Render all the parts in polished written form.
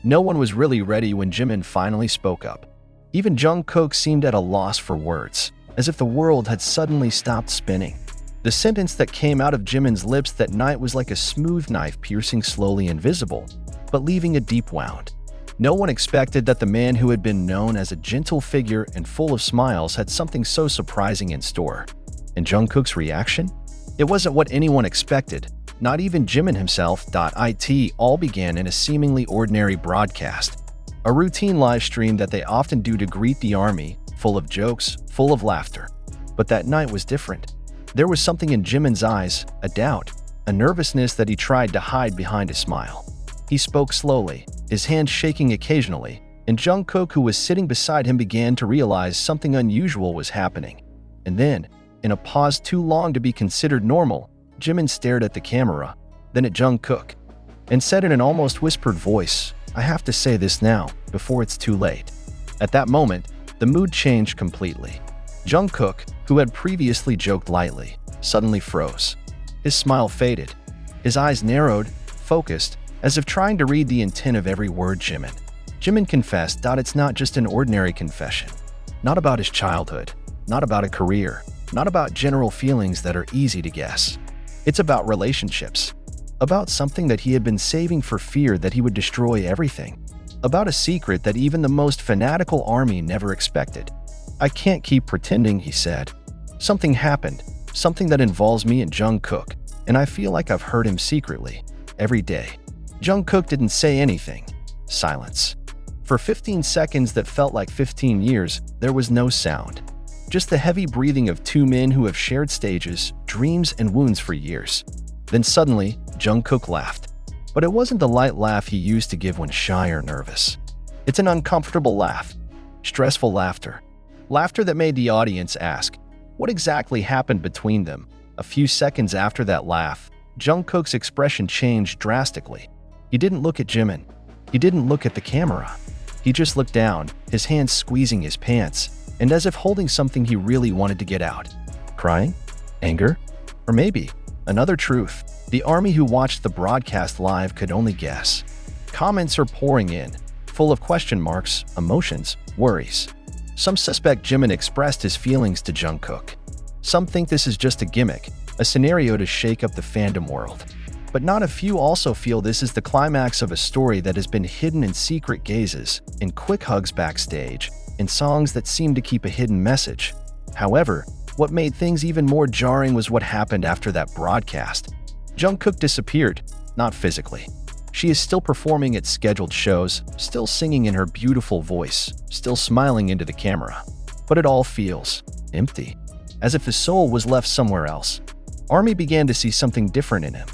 No one was really ready when Jimin finally spoke up. Even Jungkook seemed at a loss for words, as if the world had suddenly stopped spinning. The sentence that came out of Jimin's lips that night was like a smooth knife piercing slowly invisible, but leaving a deep wound. No one expected that the man who had been known as a gentle figure and full of smiles had something so surprising in store. And Jungkook's reaction? It wasn't what anyone expected, not even Jimin himself. It all began in a seemingly ordinary broadcast, a routine live stream that they often do to greet the army, full of jokes, full of laughter. But that night was different. There was something in Jimin's eyes, a doubt, a nervousness that he tried to hide behind a smile. He spoke slowly, his hands shaking occasionally, and Jungkook, who was sitting beside him, began to realize something unusual was happening. And then, in a pause too long to be considered normal, Jimin stared at the camera, then at Jungkook, and said in an almost whispered voice, "I have to say this now, before it's too late." At that moment, the mood changed completely. Jungkook, who had previously joked lightly, suddenly froze. His smile faded. His eyes narrowed, focused, as if trying to read the intent of every word. Jimin confessed that it's not just an ordinary confession. Not about his childhood, not about a career, not about general feelings that are easy to guess. It's about relationships. About something that he had been saving for fear that he would destroy everything. About a secret that even the most fanatical army never expected. "I can't keep pretending," he said. "Something happened, something that involves me and Jungkook, and I feel like I've hurt him secretly, every day." Jungkook didn't say anything. Silence. For 15 seconds that felt like 15 years, there was no sound. Just the heavy breathing of two men who have shared stages, dreams, and wounds for years. Then suddenly, Jungkook laughed. But it wasn't the light laugh he used to give when shy or nervous. It's an uncomfortable laugh. Stressful laughter. Laughter that made the audience ask, what exactly happened between them? A few seconds after that laugh, Jungkook's expression changed drastically. He didn't look at Jimin. He didn't look at the camera. He just looked down, his hands squeezing his pants, and as if holding something he really wanted to get out. Crying? Anger? Or maybe another truth the army who watched the broadcast live could only guess. Comments are pouring in, full of question marks, emotions, worries. Some suspect Jimin expressed his feelings to Jungkook. Some think this is just a gimmick, a scenario to shake up the fandom world. But not a few also feel this is the climax of a story that has been hidden in secret gazes, in quick hugs backstage, in songs that seem to keep a hidden message. However, what made things even more jarring was what happened after that broadcast. Jungkook disappeared, not physically. She is still performing at scheduled shows, still singing in her beautiful voice, still smiling into the camera. But it all feels empty, as if his soul was left somewhere else. Army began to see something different in him.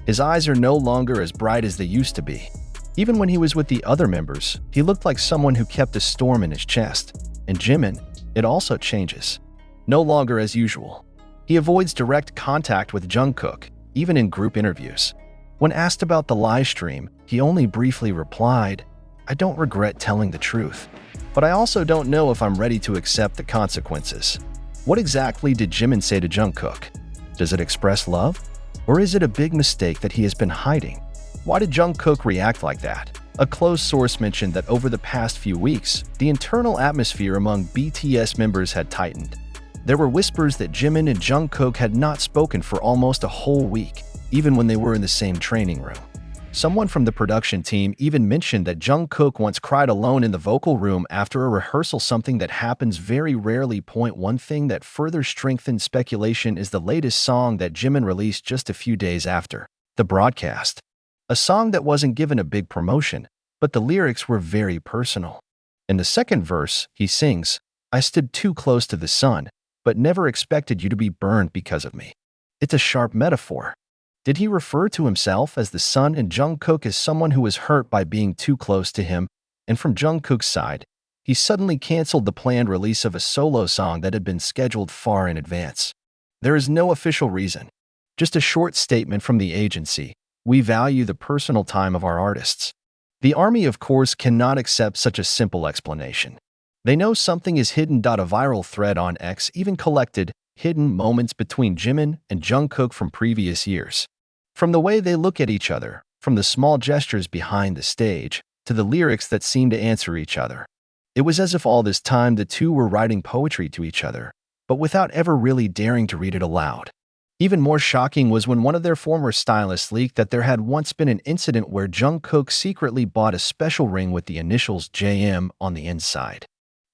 His eyes are no longer as bright as they used to be. Even when he was with the other members, he looked like someone who kept a storm in his chest. And Jimin, it also changes. No longer as usual. He avoids direct contact with Jungkook, even in group interviews. When asked about the live stream, he only briefly replied, "I don't regret telling the truth, but I also don't know if I'm ready to accept the consequences." What exactly did Jimin say to Jungkook? Does it express love? Or is it a big mistake that he has been hiding? Why did Jungkook react like that? A close source mentioned that over the past few weeks, the internal atmosphere among BTS members had tightened. There were whispers that Jimin and Jungkook had not spoken for almost a whole week, even when they were in the same training room. Someone from the production team even mentioned that Jungkook once cried alone in the vocal room after a rehearsal, something that happens very rarely. One thing that further strengthened speculation is the latest song that Jimin released just a few days after the broadcast. A song that wasn't given a big promotion, but the lyrics were very personal. In the second verse, he sings, "I stood too close to the sun, but never expected you to be burned because of me." It's a sharp metaphor. Did he refer to himself as the sun and Jungkook as someone who was hurt by being too close to him? And from Jungkook's side, he suddenly canceled the planned release of a solo song that had been scheduled far in advance. There is no official reason, just a short statement from the agency. "We value the personal time of our artists." The army, of course, cannot accept such a simple explanation. They know something is hidden. A viral thread on X even collected hidden moments between Jimin and Jungkook from previous years. From the way they look at each other, from the small gestures behind the stage, to the lyrics that seemed to answer each other. It was as if all this time the two were writing poetry to each other, but without ever really daring to read it aloud. Even more shocking was when one of their former stylists leaked that there had once been an incident where Jungkook secretly bought a special ring with the initials JM on the inside.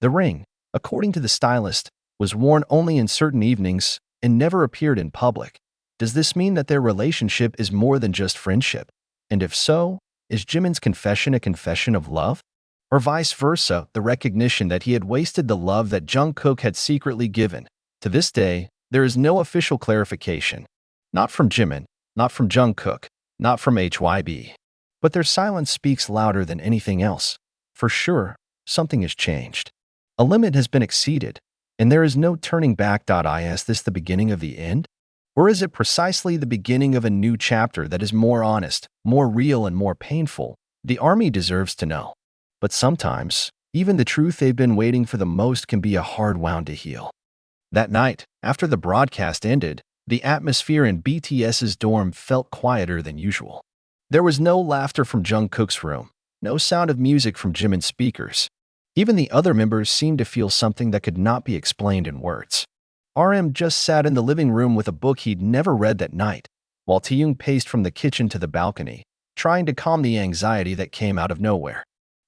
The ring, according to the stylist, was worn only in certain evenings and never appeared in public. Does this mean that their relationship is more than just friendship? And if so, is Jimin's confession a confession of love? Or vice versa, the recognition that he had wasted the love that Jungkook had secretly given? To this day, there is no official clarification. Not from Jimin, not from Jungkook, not from HYB. But their silence speaks louder than anything else. For sure, something has changed. A limit has been exceeded, and there is no turning back. Is this the beginning of the end? Or is it precisely the beginning of a new chapter that is more honest, more real, and more painful? The army deserves to know. But sometimes, even the truth they've been waiting for the most can be a hard wound to heal. That night, after the broadcast ended, the atmosphere in BTS's dorm felt quieter than usual. There was no laughter from Jungkook's room, no sound of music from Jimin's speakers. Even the other members seemed to feel something that could not be explained in words. RM just sat in the living room with a book he'd never read that night, while Taehyung paced from the kitchen to the balcony, trying to calm the anxiety that came out of nowhere.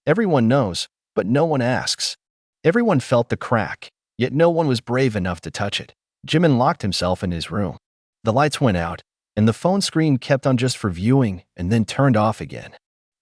Everyone knows, but no one asks. Everyone felt the crack, yet no one was brave enough to touch it. Jimin locked himself in his room. The lights went out, and the phone screen kept on just for viewing and then turned off again.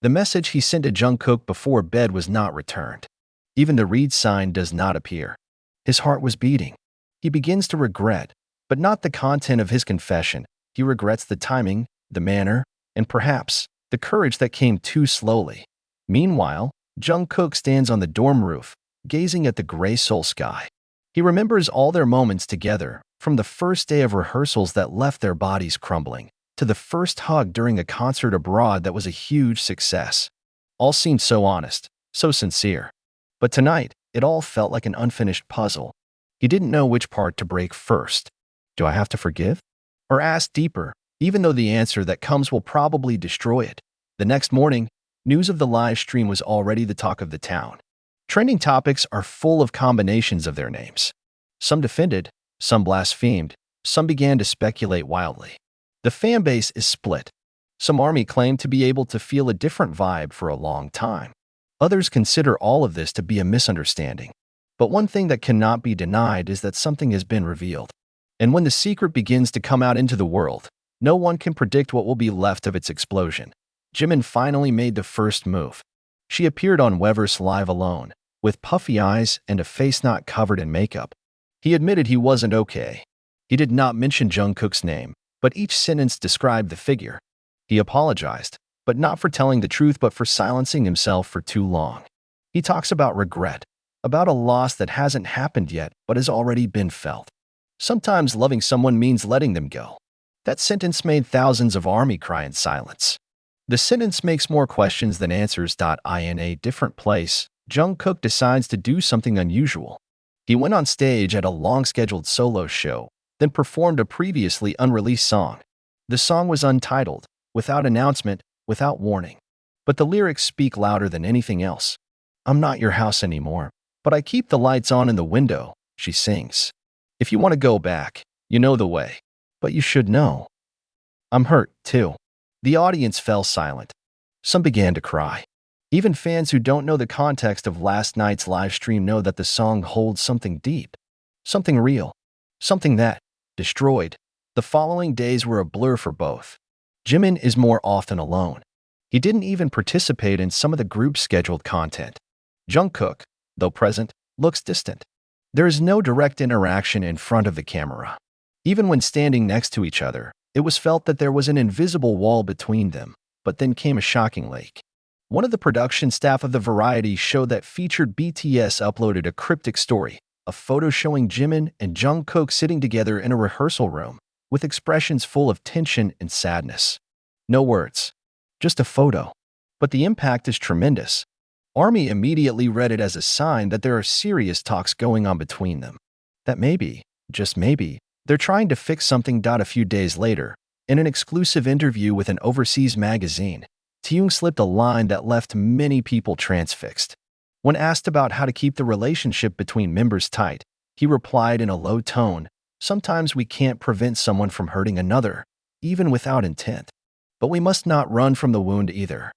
The message he sent to Jungkook before bed was not returned. Even the read sign does not appear. His heart was beating. He begins to regret, but not the content of his confession. He regrets the timing, the manner, and perhaps the courage that came too slowly. Meanwhile, Jungkook stands on the dorm roof, gazing at the gray Seoul sky. He remembers all their moments together, from the first day of rehearsals that left their bodies crumbling, to the first hug during a concert abroad that was a huge success. All seemed so honest, so sincere. But tonight, it all felt like an unfinished puzzle. He didn't know which part to break first. Do I have to forgive? Or ask deeper, even though the answer that comes will probably destroy it? The next morning, news of the live stream was already the talk of the town. Trending topics are full of combinations of their names. Some defended, some blasphemed, some began to speculate wildly. The fan base is split. Some army claimed to be able to feel a different vibe for a long time. Others consider all of this to be a misunderstanding. But one thing that cannot be denied is that something has been revealed. And when the secret begins to come out into the world, no one can predict what will be left of its explosion. Jimin finally made the first move. She appeared on Weverse Live alone, with puffy eyes and a face not covered in makeup. He admitted he wasn't okay. He did not mention Jungkook's name, but each sentence described the figure. He apologized, but not for telling the truth but for silencing himself for too long. He talks about regret, about a loss that hasn't happened yet but has already been felt. Sometimes loving someone means letting them go. That sentence made thousands of army cry in silence. The sentence makes more questions than answers. In a different place, Jungkook decides to do something unusual. He went on stage at a long-scheduled solo show, then performed a previously unreleased song. The song was untitled, without announcement, without warning. But the lyrics speak louder than anything else. "I'm not your house anymore, but I keep the lights on in the window," she sings. "If you want to go back, you know the way. But you should know. I'm hurt, too." The audience fell silent. Some began to cry. Even fans who don't know the context of last night's live stream know that the song holds something deep, something real, something that, destroyed, the following days were a blur for both. Jimin is more often alone. He didn't even participate in some of the group's scheduled content. Jungkook, though present, looks distant. There is no direct interaction in front of the camera. Even when standing next to each other, it was felt that there was an invisible wall between them, but then came a shocking leak. One of the production staff of the Variety show that featured BTS uploaded a cryptic story, a photo showing Jimin and Jungkook sitting together in a rehearsal room, with expressions full of tension and sadness. No words, just a photo. But the impact is tremendous. ARMY immediately read it as a sign that there are serious talks going on between them. That maybe, just maybe, they're trying to fix something. A few days later, in an exclusive interview with an overseas magazine, Taehyung slipped a line that left many people transfixed. When asked about how to keep the relationship between members tight, he replied in a low tone, "Sometimes we can't prevent someone from hurting another, even without intent. But we must not run from the wound either,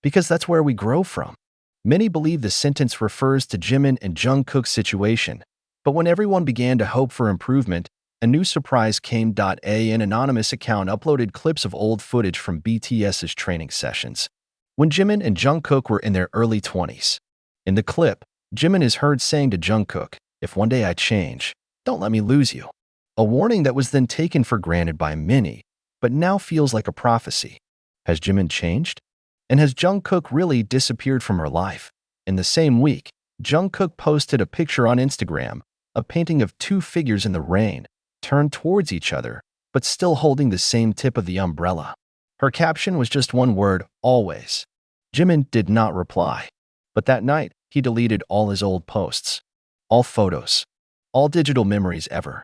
because that's where we grow from." Many believe the sentence refers to Jimin and Jungkook's situation, but when everyone began to hope for improvement, a new surprise came. An anonymous account uploaded clips of old footage from BTS's training sessions, when Jimin and Jungkook were in their early 20s. In the clip, Jimin is heard saying to Jungkook, "If one day I change, don't let me lose you." A warning that was then taken for granted by many, but now feels like a prophecy. Has Jimin changed? And has Jungkook really disappeared from her life? In the same week, Jungkook posted a picture on Instagram, a painting of two figures in the rain, turned towards each other, but still holding the same tip of the umbrella. Her caption was just one word, "always." Jimin did not reply. But that night, he deleted all his old posts, all photos, all digital memories ever,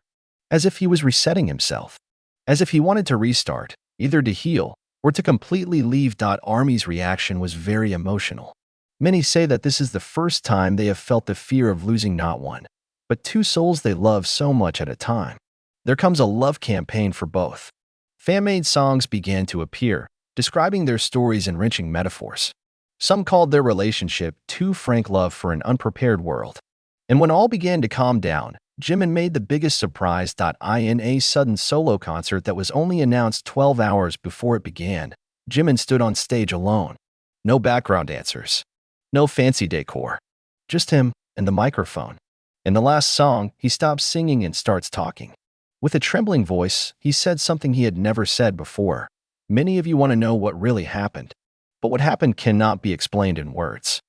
as if he was resetting himself, as if he wanted to restart, either to heal or to completely leave. ARMY's reaction was very emotional. Many say that this is the first time they have felt the fear of losing not one, but two souls they love so much at a time. There comes a love campaign for both. Fan-made songs began to appear, describing their stories in enriching metaphors. Some called their relationship "too frank love for an unprepared world." And when all began to calm down, Jimin made the biggest surprise. In a sudden solo concert that was only announced 12 hours before it began, Jimin stood on stage alone. No background dancers, no fancy decor, just him and the microphone. In the last song, he stops singing and starts talking. With a trembling voice, he said something he had never said before. "Many of you want to know what really happened. But what happened cannot be explained in words.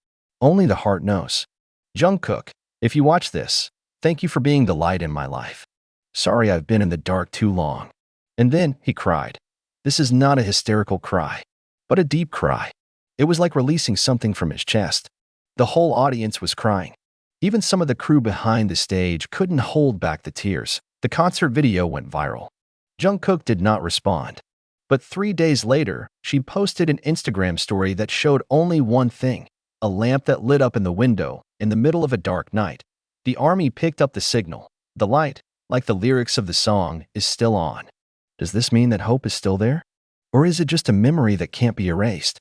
Only the heart knows. Jungkook, if you watch this, thank you for being the light in my life. Sorry I've been in the dark too long." And then he cried. This is not a hysterical cry, but a deep cry. It was like releasing something from his chest. The whole audience was crying. Even some of the crew behind the stage couldn't hold back the tears. The concert video went viral. Jungkook did not respond. But 3 days later, she posted an Instagram story that showed only one thing, a lamp that lit up in the window in the middle of a dark night. The ARMY picked up the signal. The light, like the lyrics of the song, is still on. Does this mean that hope is still there? Or is it just a memory that can't be erased?